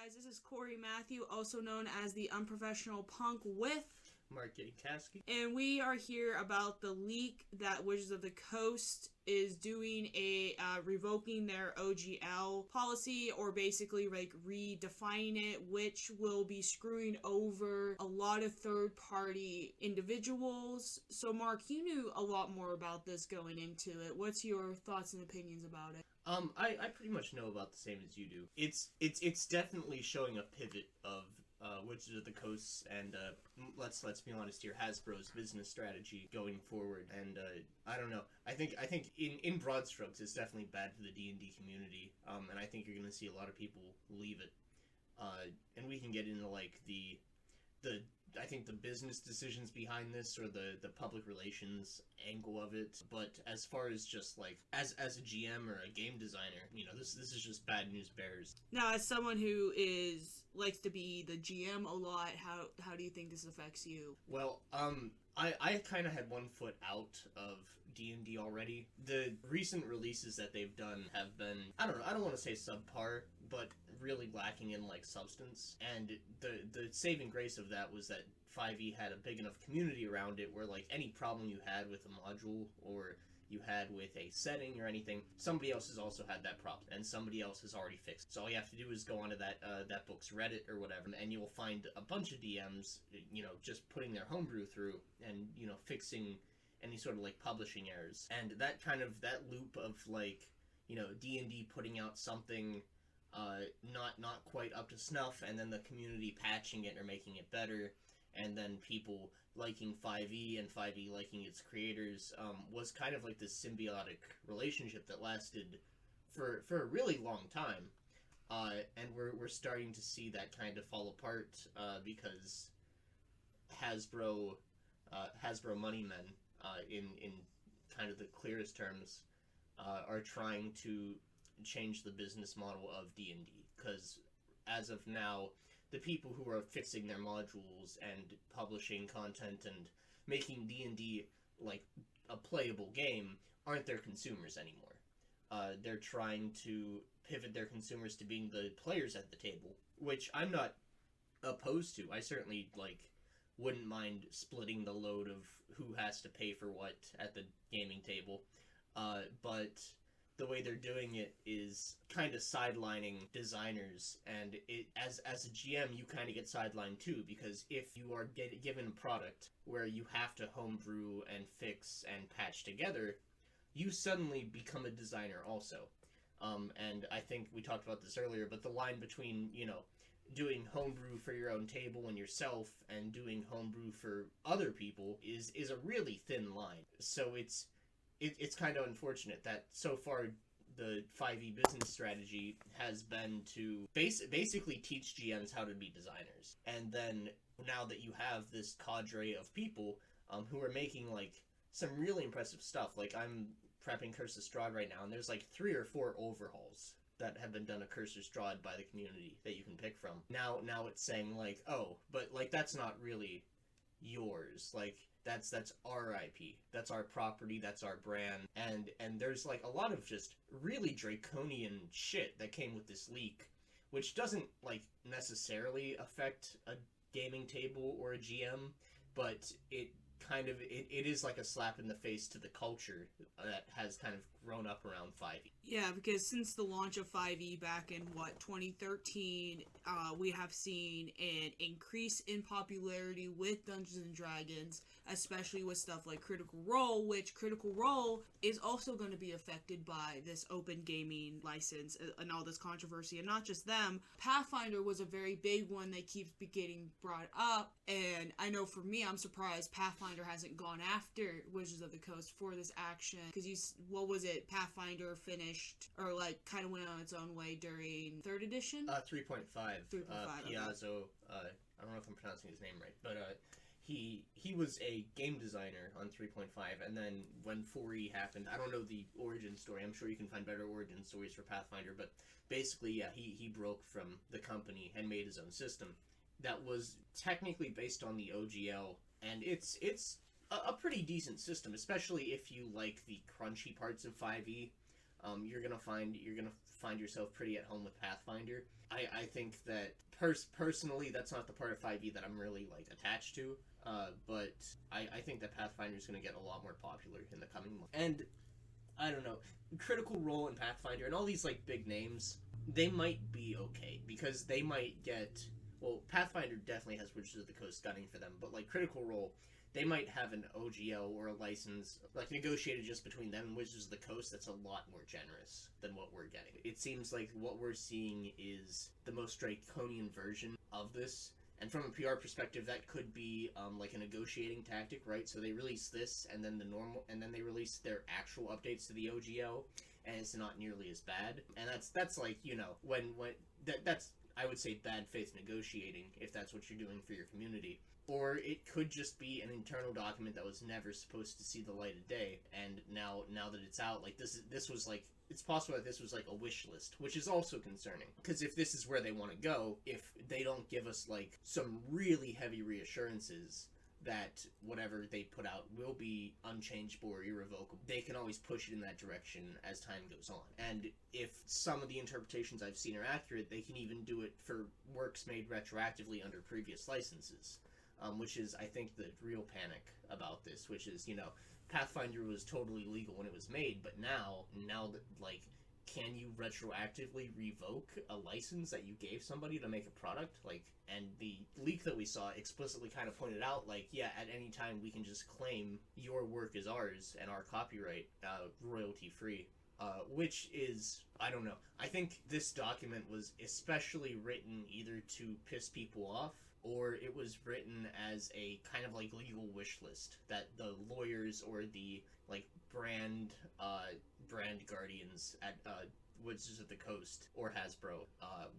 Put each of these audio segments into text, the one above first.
guys, this is Corey Matthew, also known as the Unprofessional Punk with Mark getting Kasky. And we are here about the leak that Wizards of the Coast is doing revoking their OGL policy, or basically like redefining it, which will be screwing over a lot of third-party individuals. So Mark, you knew a lot more about this going into it. What's your thoughts and opinions about it? I pretty much know about the same as you do. It's definitely showing a pivot of Wizards of the Coast and let's be honest here, Hasbro's business strategy going forward. And I don't know. I think in broad strokes, it's definitely bad for the D&D community. And I think you're going to see a lot of people leave it. And we can get into like the I think the business decisions behind this, or the public relations angle of it. But as far as just like as a GM or a game designer, you know, this is just bad news bears. Now, as someone who likes to be the GM a lot, how do you think this affects you? Well, I kind of had one foot out of D&D already. The recent releases that they've done have been, I don't want to say subpar, but really lacking in like substance. And the saving grace of that was that 5e had a big enough community around it where like any problem you had with a module or you had with a setting or anything, somebody else has also had that problem and somebody else has already fixed it. So all you have to do is go onto that book's Reddit or whatever, and you will find a bunch of DMs, you know, just putting their homebrew through and, you know, fixing any sort of like publishing errors. And that loop of like, you know, D&D putting out something not quite up to snuff, and then the community patching it or making it better, and then people liking 5e and 5e liking its creators, was kind of like this symbiotic relationship that lasted for a really long time. And we're starting to see that kind of fall apart because Hasbro money men, in kind of the clearest terms, are trying to change the business model of D&D, because as of now, the people who are fixing their modules and publishing content and making D&D like a playable game aren't their consumers anymore. They're trying to pivot their consumers to being the players at the table, which I'm not opposed to. I certainly wouldn't mind splitting the load of who has to pay for what at the gaming table, but the way they're doing it is kind of sidelining designers, and as a GM, you kind of get sidelined too, because if you are given a product where you have to homebrew and fix and patch together, you suddenly become a designer also. And I think we talked about this earlier, but the line between, you know, doing homebrew for your own table and yourself and doing homebrew for other people is a really thin line. So it's kind of unfortunate that so far the 5e business strategy has been to basically teach GMs how to be designers. And then now that you have this cadre of people who are making like some really impressive stuff, like I'm prepping Curse of Strahd right now, and there's like 3 or 4 overhauls that have been done to Curse of Strahd by the community that you can pick from. Now it's saying like, oh, but like that's not really yours. Like that's our IP, that's our property, that's our brand, and there's like a lot of just really draconian shit that came with this leak, which doesn't like necessarily affect a gaming table or a GM, but it is like a slap in the face to the culture that has kind of grown up around 5e. Yeah, because since the launch of 5e back in 2013, we have seen an increase in popularity with Dungeons and Dragons, especially with stuff like Critical Role, which Critical Role is also going to be affected by this open gaming license and all this controversy. And not just them, Pathfinder was a very big one that keeps getting brought up, and I know for me, I'm surprised Pathfinder hasn't gone after Wizards of the Coast for this action, because what was it, Pathfinder finished, or like kind of went on its own way during 3rd edition? 3.5. 3.5. Piazzo, I don't know if I'm pronouncing his name right, but he was a game designer on 3.5, and then when 4e happened, I don't know the origin story, I'm sure you can find better origin stories for Pathfinder, but basically, yeah, he broke from the company and made his own system that was technically based on the OGL, and it's a pretty decent system, especially if you like the crunchy parts of 5e. You're gonna find yourself pretty at home with Pathfinder. I think that personally, that's not the part of 5e that I'm really like attached to. But I think that Pathfinder is going to get a lot more popular in the coming months. And I don't know, Critical Role and Pathfinder and all these like big names, they might be okay because they might get, well, Pathfinder definitely has Wizards of the Coast gunning for them, but like Critical Role, they might have an OGL or a license like negotiated just between them and Wizards of the Coast that's a lot more generous than what we're getting. It seems like what we're seeing is the most draconian version of this. And from a PR perspective, that could be like a negotiating tactic, right? So they release this, and then then they release their actual updates to the OGL, and it's not nearly as bad. And that's like, you know, that's I would say bad faith negotiating if that's what you're doing for your community. Or it could just be an internal document that was never supposed to see the light of day, and now that it's out, like this was like, it's possible that this was like a wish list, which is also concerning. Because if this is where they want to go, if they don't give us like some really heavy reassurances that whatever they put out will be unchangeable or irrevocable, they can always push it in that direction as time goes on. And if some of the interpretations I've seen are accurate, they can even do it for works made retroactively under previous licenses. Which is, I think, the real panic about this, which is, you know, Pathfinder was totally legal when it was made, but now that, like, can you retroactively revoke a license that you gave somebody to make a product? Like, and the leak that we saw explicitly kind of pointed out, like, yeah, at any time we can just claim your work is ours and our copyright royalty-free. Which is, I don't know. I think this document was especially written either to piss people off, or it was written as a kind of like legal wish list that the lawyers or the like brand guardians at Wizards of the Coast or Hasbro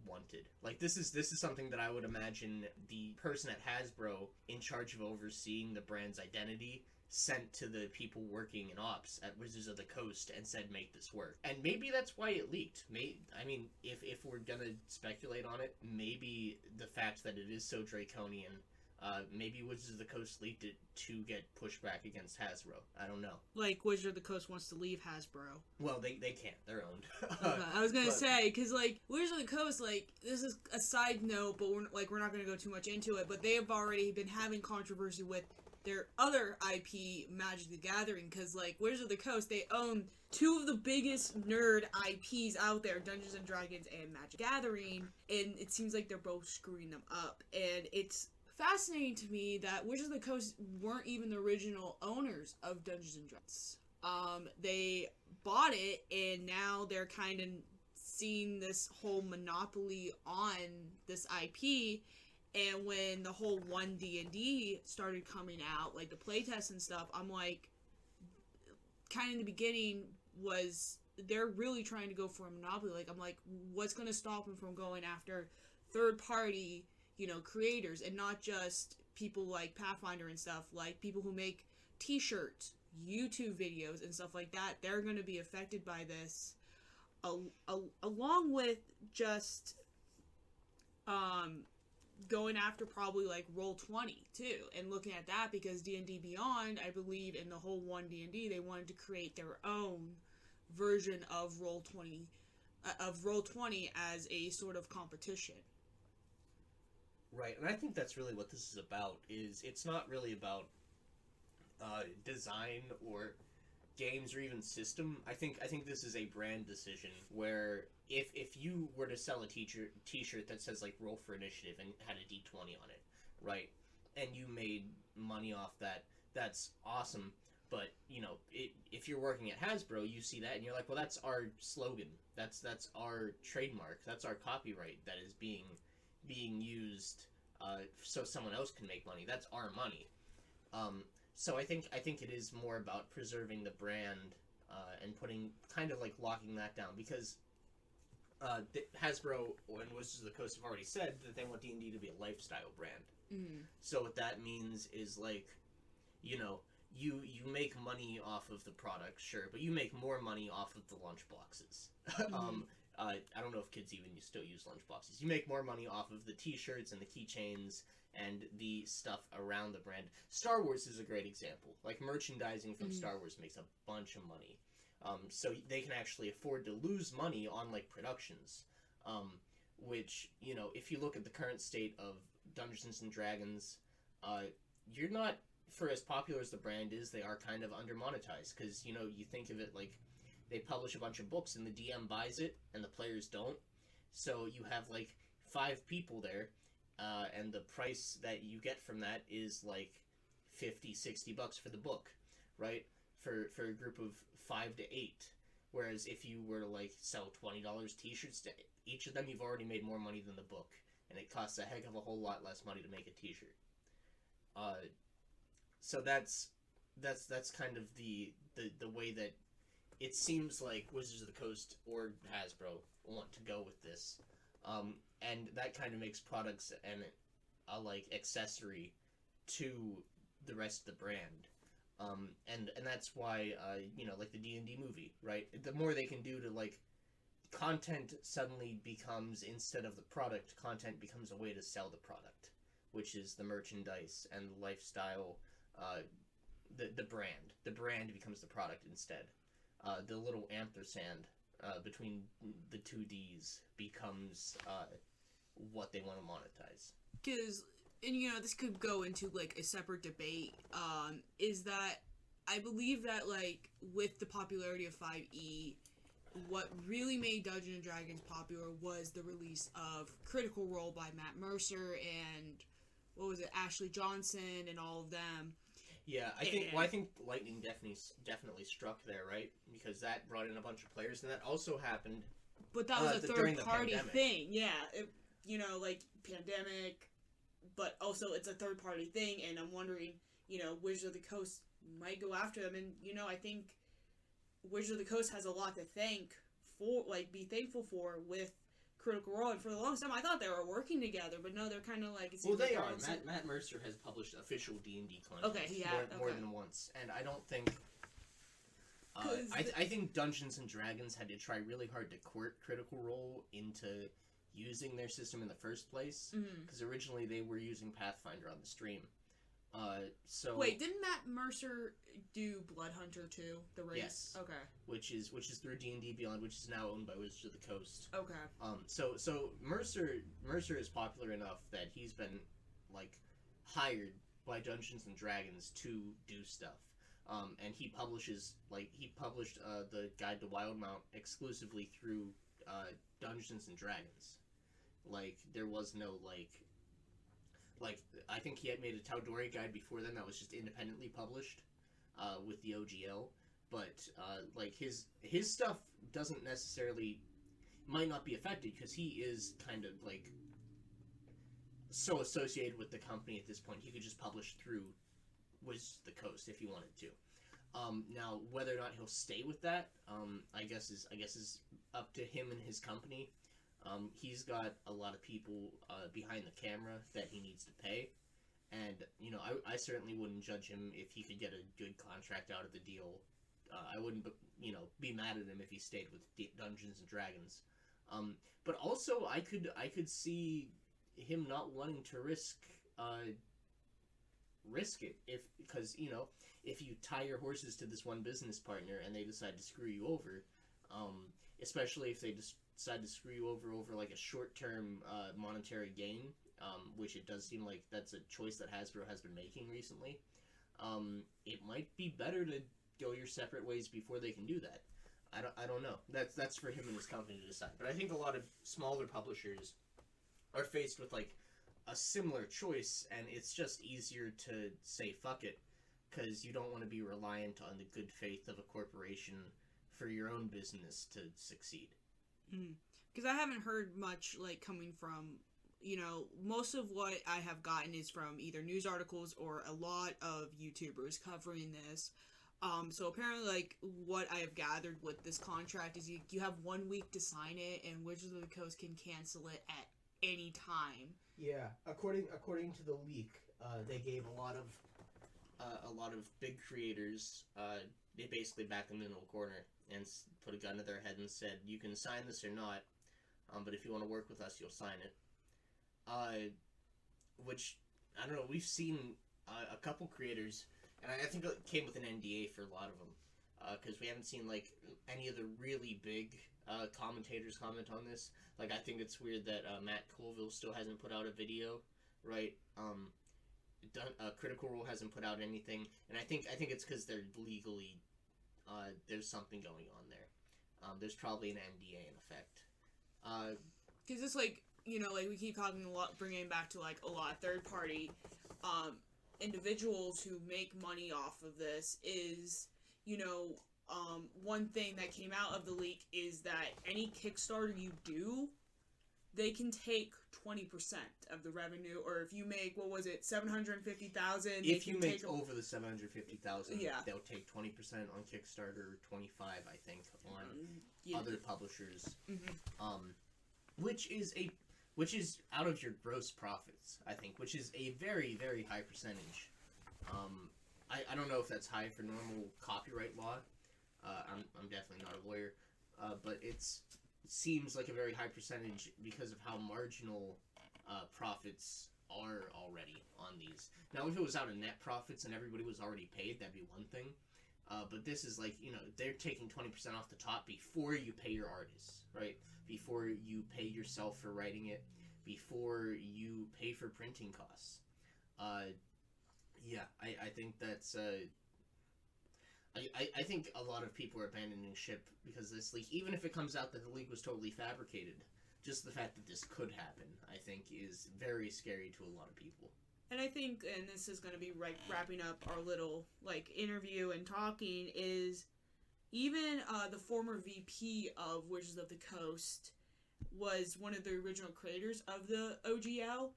wanted. Like this is something that I would imagine the person at Hasbro in charge of overseeing the brand's identity sent to the people working in ops at Wizards of the Coast and said, make this work. And maybe that's why it leaked. I mean, if we're gonna speculate on it, maybe the fact that it is so draconian, maybe Wizards of the Coast leaked it to get pushback against Hasbro. I don't know. Like, Wizards of the Coast wants to leave Hasbro. Well, they can't. They're owned. Okay. I was gonna say, because, like, Wizards of the Coast, like, this is a side note, but we're not gonna go too much into it, but they have already been having controversy with their other IP, Magic the Gathering, because, like, Wizards of the Coast, they own two of the biggest nerd IPs out there, Dungeons and Dragons and Magic the Gathering, and it seems like they're both screwing them up. And it's fascinating to me that Wizards of the Coast weren't even the original owners of Dungeons and Dragons. They bought it, and now they're kind of seeing this whole monopoly on this IP. And when the whole 1D&D started coming out, like the playtests and stuff, I'm like, kind of in the beginning was, they're really trying to go for a monopoly. Like, I'm like, what's going to stop them from going after third-party, you know, creators, and not just people like Pathfinder and stuff, like people who make t-shirts, YouTube videos, and stuff like that. They're going to be affected by this, along with just, going after probably like Roll20 too, and looking at that, because D&D Beyond, I believe in the whole 1D&D, they wanted to create their own version of Roll20 as a sort of competition. Right, and I think that's really what this is about. Is it's not really about design or games or even system. I think this is a brand decision where if you were to sell a t-shirt that says like roll for initiative and had a D20 on it, right, and you made money off that, that's awesome. But you know, if you're working at Hasbro, you see that and you're like, well, that's our slogan, that's our trademark, that's our copyright that is being used so someone else can make money. That's our money. So I think it is more about preserving the brand and putting, kind of like locking that down, because Hasbro and Wizards of the Coast have already said that they want D&D to be a lifestyle brand. Mm-hmm. So what that means is, like, you know, you make money off of the product, sure, but you make more money off of the lunch boxes. Mm-hmm. I don't know if kids even still use lunchboxes. You make more money off of the t-shirts and the keychains and the stuff around the brand. Star Wars is a great example. Like, merchandising from Star Wars makes a bunch of money. So they can actually afford to lose money on like productions, which, you know, if you look at the current state of Dungeons and Dragons, you're not, for as popular as the brand is, they are kind of under monetized, because, you know, you think of it like they publish a bunch of books and the DM buys it and the players don't, so you have like 5 people there, and the price that you get from that is like $50-$60 for the book, right? For a group of 5 to 8. Whereas if you were to like sell $20 t-shirts to each of them, you've already made more money than the book, and it costs a heck of a whole lot less money to make a t-shirt. So that's kind of the way that it seems like Wizards of the Coast or Hasbro want to go with this, and that kind of makes products a like accessory to the rest of the brand, and that's why you know, like the D&D movie, right? The more they can do to like content suddenly becomes, instead of the product, content becomes a way to sell the product, which is the merchandise and the lifestyle, the brand. The brand becomes the product instead. The little ampersand between the two D's becomes what they want to monetize. Because, and you know, this could go into like a separate debate, is that I believe that like with the popularity of 5e, what really made Dungeons & Dragons popular was the release of Critical Role by Matt Mercer and, what was it, Ashley Johnson and all of them. Yeah, I think lightning definitely struck there, right? Because that brought in a bunch of players, and that also happened. But that was a third-party thing, yeah. You know, like, pandemic, but also it's a third-party thing, and I'm wondering, you know, Wizards of the Coast might go after them, and, you know, I think Wizards of the Coast has a lot to be thankful for with Critical Role, and for the longest time I thought they were working together, but no, they're kind of like... Well, they are. Matt Mercer has published official D&D content more than once, and I don't think... I think Dungeons & Dragons had to try really hard to court Critical Role into using their system in the first place, because originally they were using Pathfinder on the stream. So wait, didn't Matt Mercer do Bloodhunter too? The race? Yes. Okay. Which is through D&D Beyond, which is now owned by Wizards of the Coast. Okay. So Mercer is popular enough that he's been like hired by Dungeons and Dragons to do stuff. And he published the Guide to Wildmount exclusively through Dungeons and Dragons. Like, there was no like I think he had made a Tal'Dorei guide before then that was just independently published with the OGL, but like his stuff might not be affected because he is kind of like so associated with the company at this point. He could just publish through Wizards of the Coast if he wanted to. Now, whether or not he'll stay with that, I guess is up to him and his company. He's got a lot of people behind the camera that he needs to pay, and you know, I certainly wouldn't judge him if he could get a good contract out of the deal. I wouldn't, you know, be mad at him if he stayed with Dungeons and Dragons. But also, I could see him not wanting to risk it because you know, if you tie your horses to this one business partner and they decide to screw you over, especially if they decide to screw you over like a short-term monetary gain, which it does seem like that's a choice that Hasbro has been making recently, it might be better to go your separate ways before they can do that. I don't know. That's for him and his company to decide. But I think a lot of smaller publishers are faced with like a similar choice, and it's just easier to say fuck it, because you don't want to be reliant on the good faith of a corporation for your own business to succeed. Because I haven't heard much like coming from, you know, most of what I have gotten is from either news articles or a lot of YouTubers covering this. So apparently, like, what I have gathered with this contract is you have 1 week to sign it, and Wizards of the Coast can cancel it at any time. Yeah, according to the leak, they gave a lot of big creators. They basically backed them into a corner and put a gun to their head and said, "You can sign this or not, but if you want to work with us, you'll sign it." Which I don't know. We've seen a couple creators, and I think it came with an NDA for a lot of them. because we haven't seen like any of the really big commentators comment on this. Like, I think it's weird that Matt Colville still hasn't put out a video, right? Critical Role hasn't put out anything, and I think it's because they're legally there's something going on there. There's probably an NDA in effect. Because it's like, you know, like we keep talking a lot, bringing it back to like a lot of third party individuals who make money off of this is, you know, one thing that came out of the leak is that any Kickstarter you do, they can take 20% of the revenue, or if you make, what was it, 750,000. If you make over the 750,000, yeah, they'll take 20% on Kickstarter, 25, I think, on other publishers. Mm-hmm. Which is out of your gross profits, I think, which is a very, very high percentage. I don't know if that's high for normal copyright law. I'm definitely not a lawyer, but it seems like a very high percentage because of how marginal profits are already on these. Now, if it was out of net profits and everybody was already paid, that'd be one thing. But this is like, you know, they're taking 20% off the top before you pay your artists, right? Before you pay yourself for writing it, before you pay for printing costs. Yeah, I think that's... I think a lot of people are abandoning ship because this leak, even if it comes out that the leak was totally fabricated, just the fact that this could happen, I think, is very scary to a lot of people. And I think, and this is going to be wrapping up our little, like, interview and talking, is even the former VP of Wizards of the Coast was one of the original creators of the OGL,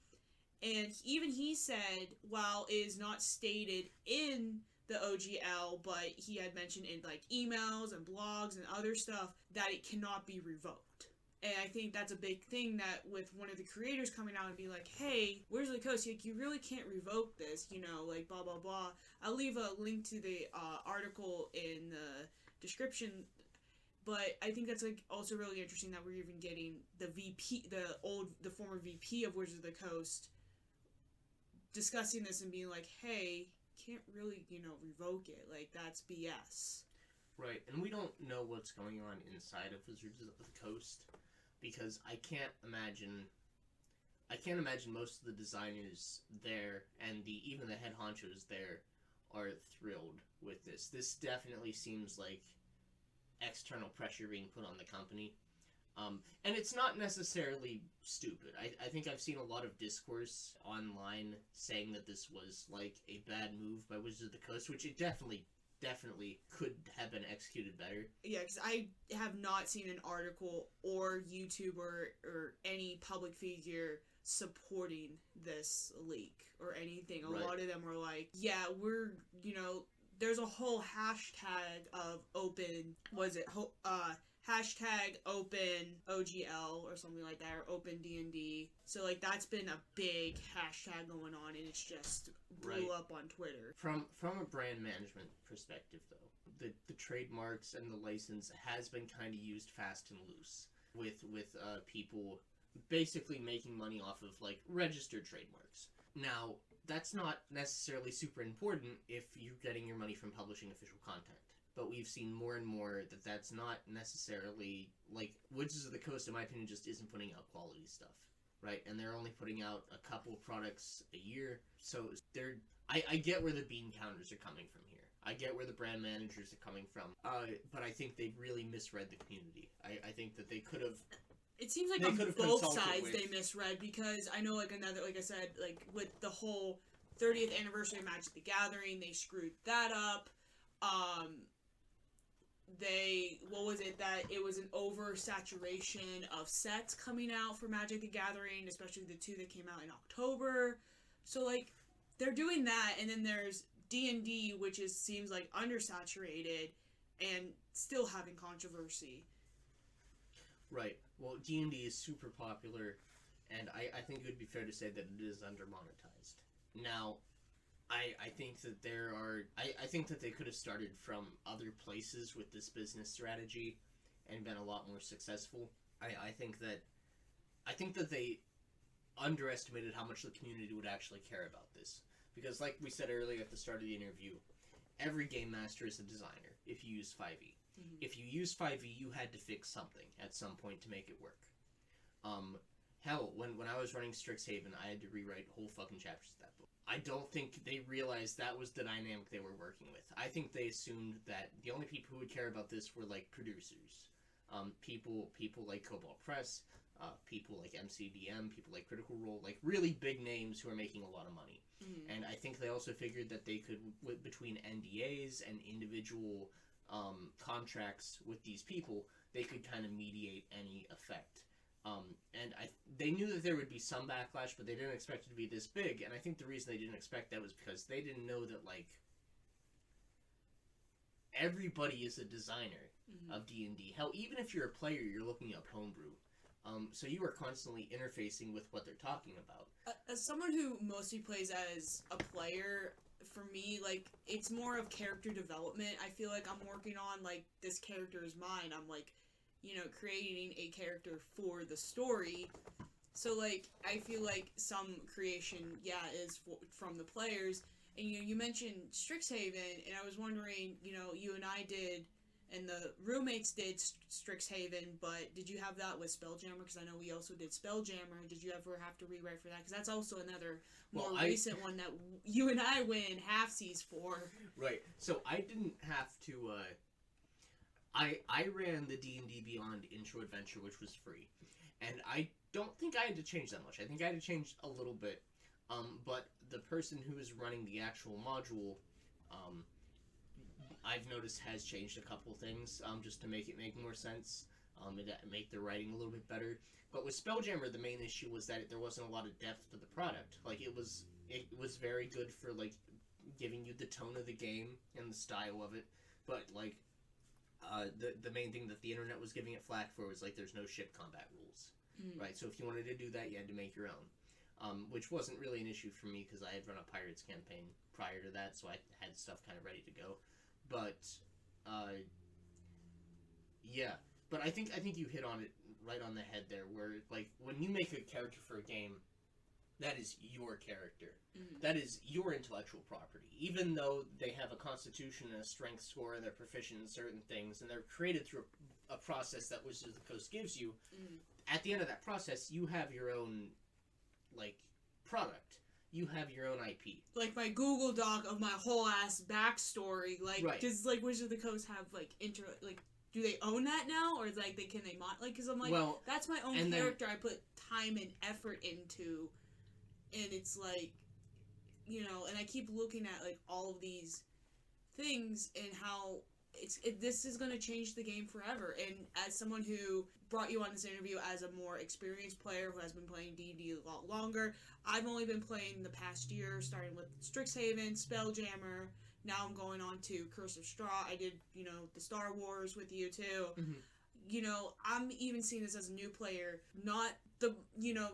and even he said, while it is not stated in the OGL, but he had mentioned in, like, emails and blogs and other stuff, that it cannot be revoked. And I think that's a big thing, that with one of the creators coming out and be like, hey, Where's the Coast? Like, you really can't revoke this, you know, like, blah, blah, blah. I'll leave a link to the article in the description, but I think that's, like, also really interesting that we're even getting the VP, the former VP of Wizards of the Coast discussing this and being like, hey, can't really, you know, revoke it. Like, that's BS. Right, and we don't know what's going on inside of Wizards of the Coast, because I can't imagine most of the designers there and even the head honchos there are thrilled with this. This definitely seems like external pressure being put on the company. And it's not necessarily stupid. I think I've seen a lot of discourse online saying that this was like a bad move by Wizards of the Coast, which it definitely could have been executed better. Yeah, because I have not seen an article or YouTuber or any public figure supporting this leak or anything. A lot of them were like, yeah, we're, you know, there's a whole hashtag of open, hashtag open OGL or something like that, or open D&D. So, like, that's been a big hashtag going on, and it's just blew up on Twitter. From a brand management perspective, though, the trademarks and the license has been kind of used fast and loose with people basically making money off of, like, registered trademarks. Now, that's not necessarily super important if you're getting your money from publishing official content. But we've seen more and more that that's not necessarily, like, Wizards of the Coast, in my opinion, just isn't putting out quality stuff, right? And they're only putting out a couple products a year, so I get where the bean counters are coming from here. I get where the brand managers are coming from, but I think they've really misread the community. I think that they could have... It seems like on both sides they misread, because I know, like, like I said, like, with the whole 30th anniversary of Magic the Gathering, they screwed that up. It was an oversaturation of sets coming out for Magic the Gathering, especially the 2 that came out in October. So, like, they're doing that, and then there's D&D, which seems like undersaturated and still having controversy. Right. Well, D&D is super popular, and I think it would be fair to say that it is undermonetized. Now, I think that I think that they could have started from other places with this business strategy and been a lot more successful. I think that they underestimated how much the community would actually care about this. Because, like we said earlier at the start of the interview, every game master is a designer if you use 5e. If you use 5e, you had to fix something at some point to make it work. Hell, when I was running Strixhaven, I had to rewrite whole fucking chapters of that book. I don't think they realized that was the dynamic they were working with. I think they assumed that the only people who would care about this were, like, producers. People like Cobalt Press, people like MCDM, people like Critical Role, like, really big names who are making a lot of money. And I think they also figured that they could, between NDAs and individual contracts with these people, they could kind of mediate any effect. And they knew that there would be some backlash, but they didn't expect it to be this big. And I think the reason they didn't expect that was because they didn't know that, like, everybody is a designer of D&D. Hell, even if you're a player, you're looking up homebrew. So you are constantly interfacing with what they're talking about. As someone who mostly plays as a player, for me, like, it's more of character development. I feel like I'm working on, like, this character is mine. I'm, like, you know, creating a character for the story. So, like, I feel like some creation, is from the players. And, you know, you mentioned Strixhaven, and I was wondering, you know, you and I did, and the roommates did Strixhaven, but did you have that with Spelljammer? Because I know we also did Spelljammer. Did you ever have to rewrite for that? Because that's also another more recent one that you and I win halfsies for. Right. So I didn't have to... I ran the D&D Beyond intro adventure, which was free. And I don't think I had to change that much. I think I had to change a little bit. But the person who is running the actual module... I've noticed has changed a couple things, just to make it make more sense, and make the writing a little bit better. But with Spelljammer, the main issue was that there wasn't a lot of depth to the product. Like, it was very good for, like, giving you the tone of the game and the style of it, but, like, the main thing that the internet was giving it flack for was, like, there's no ship combat rules, right? So if you wanted to do that, you had to make your own, which wasn't really an issue for me, because I had run a Pirates campaign prior to that, so I had stuff kind of ready to go. But, yeah. But I think you hit on it right on the head there, where, like, when you make a character for a game, that is your character. That is your intellectual property. Even though they have a constitution and a strength score and they're proficient in certain things, and they're created through a process that Wizards of the Coast gives you, at the end of that process, you have your own, like, product. You have your own IP. Like my Google Doc of my whole ass backstory. Like, right. Does, like, Wizards of the Coast have, like, do they own that now? Or, like, can they like, because I'm like, well, that's my own character I put time and effort into. And it's like, you know, and I keep looking at, like, all of these things and how this is going to change the game forever. And as someone who brought you on this interview as a more experienced player who has been playing D&D a lot longer, I've only been playing the past year, starting with Strixhaven, Spelljammer. Now I'm going on to Curse of Straw. I did, you know, the Star Wars with you too. You know, I'm even seeing this as a new player, not the, you know,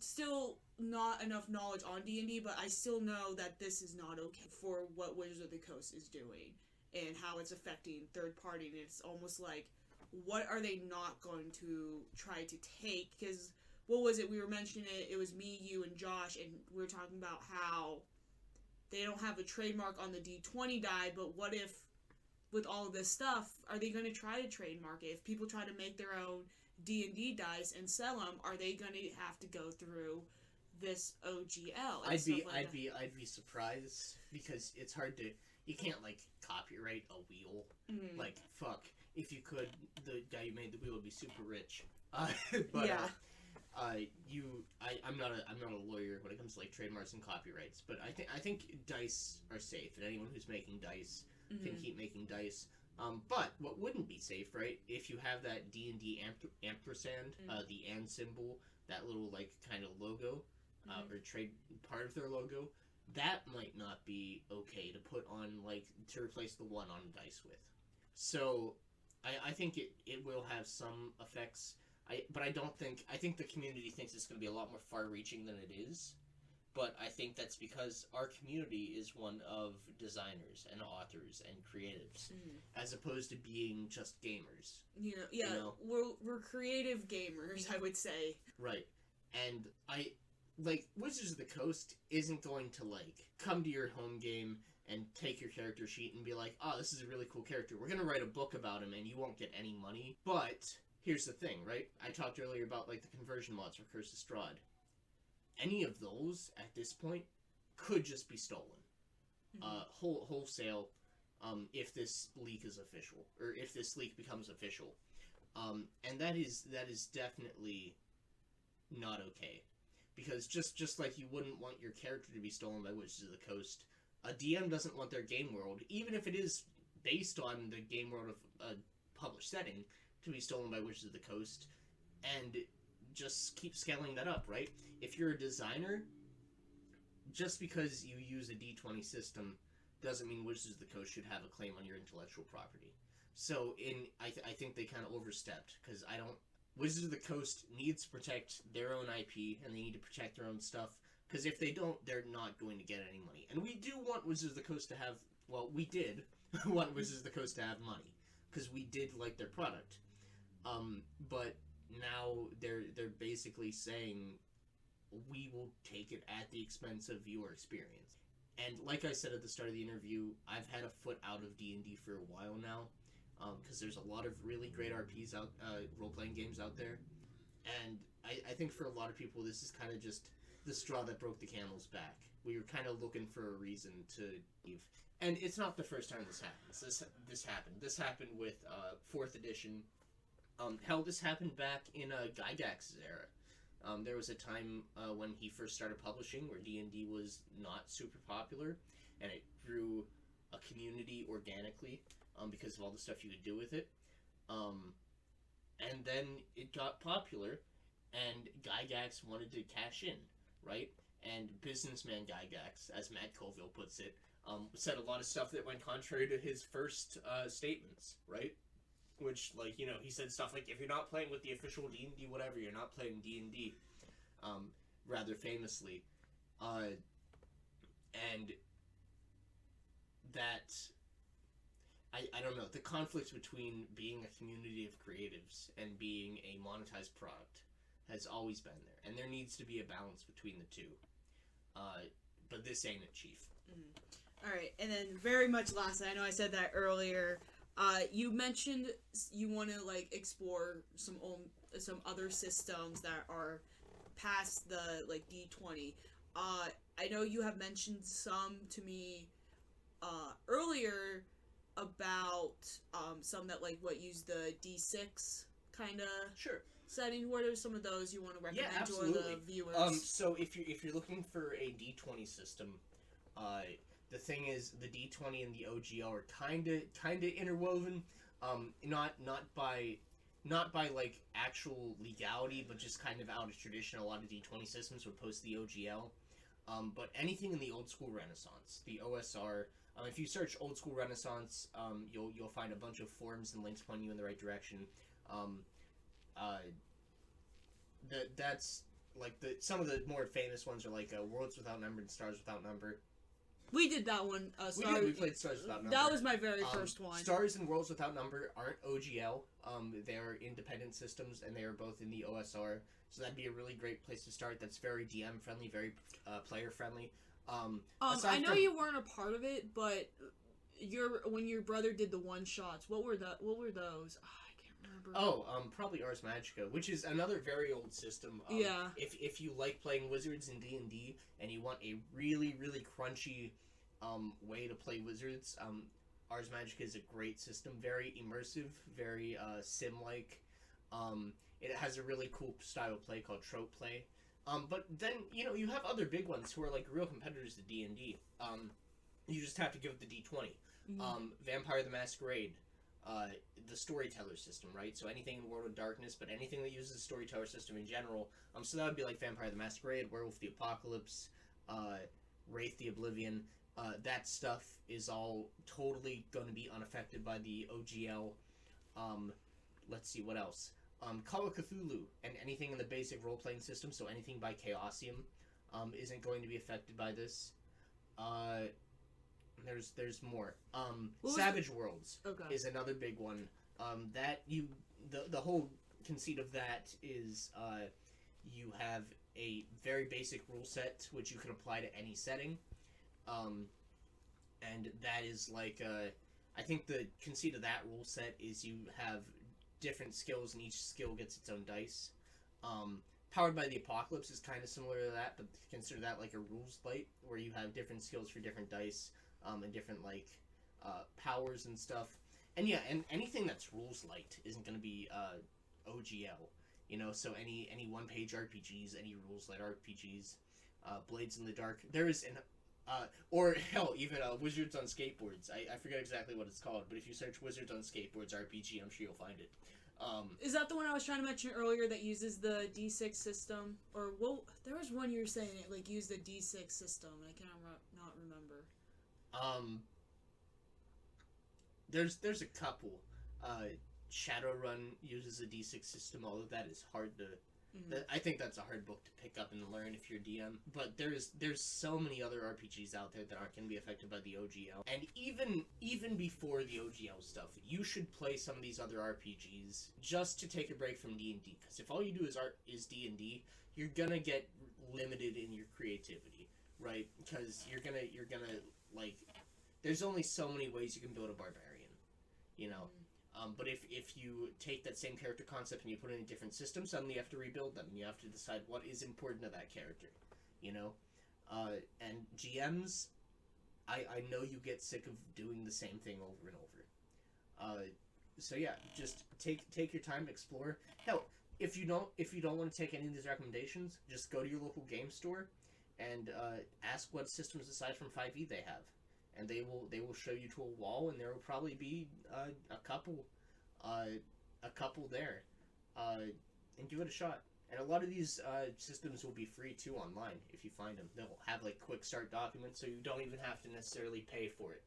still not enough knowledge on D&D, but I still know that this is not okay for what Wizards of the Coast is doing and how it's affecting third party. And it's almost like, what are they not going to try to take? Because, what was it? We were mentioning it was me, you, and Josh, and we were talking about how they don't have a trademark on the D20 die, but what if, with all of this stuff, are they going to try to trademark it? If people try to make their own D&D dice and sell them, are they going to have to go through this OGL? I'd be surprised, because it's hard to, you can't, like, copyright a wheel. Like, fuck, if you could, the guy who made the wheel would be super rich. But yeah. I'm not a lawyer when it comes to, like, trademarks and copyrights, but I think dice are safe, and anyone who's making dice can keep making dice. But what wouldn't be safe, right? If you have that D&D ampersand, the and symbol, that little, like, kind of logo, or trade part of their logo, that might not be okay to put on, like, to replace the one on a dice with. So I think it will have some effects. I think the community thinks it's going to be a lot more far-reaching than it is. But I think that's because our community is one of designers and authors and creatives, as opposed to being just gamers. You know? We're creative gamers, I would say. Right. And Wizards of the Coast isn't going to, like, come to your home game and take your character sheet and be like, oh, this is a really cool character. We're going to write a book about him and you won't get any money. But here's the thing, right? I talked earlier about like the conversion mods for Curse of Strahd. Any of those at this point could just be stolen. Wholesale, if this leak is official, or if this leak becomes official. And that is definitely not okay. Because just like you wouldn't want your character to be stolen by Wizards of the Coast, a DM doesn't want their game world, even if it is based on the game world of a published setting, to be stolen by Wizards of the Coast, and just keep scaling that up, right? If you're a designer, just because you use a D20 system doesn't mean Wizards of the Coast should have a claim on your intellectual property. So I think they kind of overstepped, because Wizards of the Coast needs to protect their own IP, and they need to protect their own stuff, because if they don't, they're not going to get any money. And we do want Wizards of the Coast to have, well, we did want Wizards of the Coast to have money, because we did like their product. But now they're basically saying, we will take it at the expense of your experience. And like I said at the start of the interview, I've had a foot out of D&D for a while now, because there's a lot of really great RPs out, role-playing games out there. And I think for a lot of people, this is kind of just the straw that broke the camel's back. We were kind of looking for a reason to leave. And it's not the first time this happens. This happened. This happened with 4th edition. Hell, this happened back in Gygax's era. There was a time when he first started publishing where D&D was not super popular, and it grew a community organically because of all the stuff you could do with it. And then it got popular, and Gygax wanted to cash in, right? And businessman Gygax, as Matt Colville puts it, said a lot of stuff that went contrary to his first statements, right? Which, like, you know, he said stuff like, if you're not playing with the official D&D whatever, you're not playing D&D, rather famously. And that, I don't know, the conflict between being a community of creatives and being a monetized product has always been there. And there needs to be a balance between the two. But this ain't it, Chief. Mm-hmm. Alright, and then very much lastly, I know I said that earlier, you mentioned you want to like explore some other systems that are past the like D20. I know you have mentioned some to me earlier about some that like use the D6 kind of setting. What are some of those you want to recommend to the viewers? So if you're looking for a D20 system, the thing is, the D20 and the OGL are kind of interwoven, not by like actual legality, but just kind of out of tradition. A lot of D20 systems would post the OGL, but anything in the old school Renaissance, the OSR. If you search old school Renaissance, you'll find a bunch of forums and links pointing you in the right direction. That's like some of the more famous ones are like Worlds Without Number and Stars Without Number. We did that one. We played Stars Without Number. That was my very first one. Stars and Worlds Without Number aren't OGL. They are independent systems, and they are both in the OSR. So that'd be a really great place to start. That's very DM friendly, very player friendly. I know you weren't a part of it, but when your brother did the one shots, what were those? I can't remember. Probably Ars Magica, which is another very old system. Yeah. If you like playing Wizards in D&D and you want a really, really crunchy way to play Wizards, Ars Magica is a great system. Very immersive, very sim-like. It has a really cool style of play called trope play. But then, you have other big ones who are like real competitors to D&D. You just have to give it the D20. Mm-hmm. Vampire the Masquerade. The storyteller system, right? So anything in World of Darkness, but anything that uses the storyteller system in general. So that would be like Vampire the Masquerade, Werewolf the Apocalypse, Wraith the Oblivion. That stuff is all totally going to be unaffected by the OGL. Let's see, what else? Call of Cthulhu, and anything in the basic role-playing system, so anything by Chaosium, isn't going to be affected by this. There's more. Savage Worlds is another big one. The whole conceit of that is you have a very basic rule set which you can apply to any setting, and that is like I think the conceit of that rule set is you have different skills, and each skill gets its own dice. Powered by the Apocalypse is kind of similar to that, but consider that like a rules light, where you have different skills for different dice, and different like powers and stuff. And yeah, and anything that's rules light isn't going to be OGL. You know, so any one page RPGs, any rules light RPGs, Blades in the Dark. There is an or hell, even Wizards on Skateboards. I forget exactly what it's called, but if you search Wizards on Skateboards RPG, I'm sure you'll find it. Is that the one I was trying to mention earlier that uses the D6 system? Or, well, there was one you were saying it, like, used the D6 system, and I cannot not remember. There's a couple. Shadowrun uses a D6 system, although that is hard to... I think that's a hard book to pick up and learn if you're DM. But there's so many other RPGs out there that aren't going to be affected by the OGL. And even before the OGL stuff, you should play some of these other RPGs just to take a break from D&D. Because if all you do is D&D, you're gonna get limited in your creativity, right? Because you're gonna like, there's only so many ways you can build a barbarian, you know. But if you take that same character concept and you put it in a different system, suddenly you have to rebuild them, and you have to decide what is important to that character, you know? And GMs, I know you get sick of doing the same thing over and over. So yeah, just take your time, explore. Hell, if you don't want to take any of these recommendations, just go to your local game store and ask what systems aside from 5e they have. And they will show you to a wall, and there will probably be a couple there, and give it a shot. And a lot of these systems will be free too online if you find them. They'll have like quick start documents, so you don't even have to necessarily pay for it.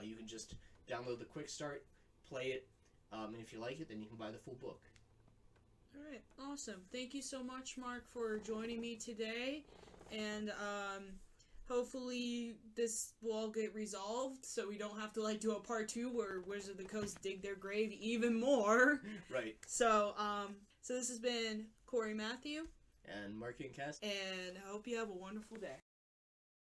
You can just download the quick start, play it, and if you like it, then you can buy the full book. All right, awesome. Thank you so much, Mark, for joining me today, and hopefully this will all get resolved so we don't have to like do a part 2 where Wizards of the Coast dig their grave even more. Right. So so this has been Corey Matthew and Marky and Cass, and I hope you have a wonderful day.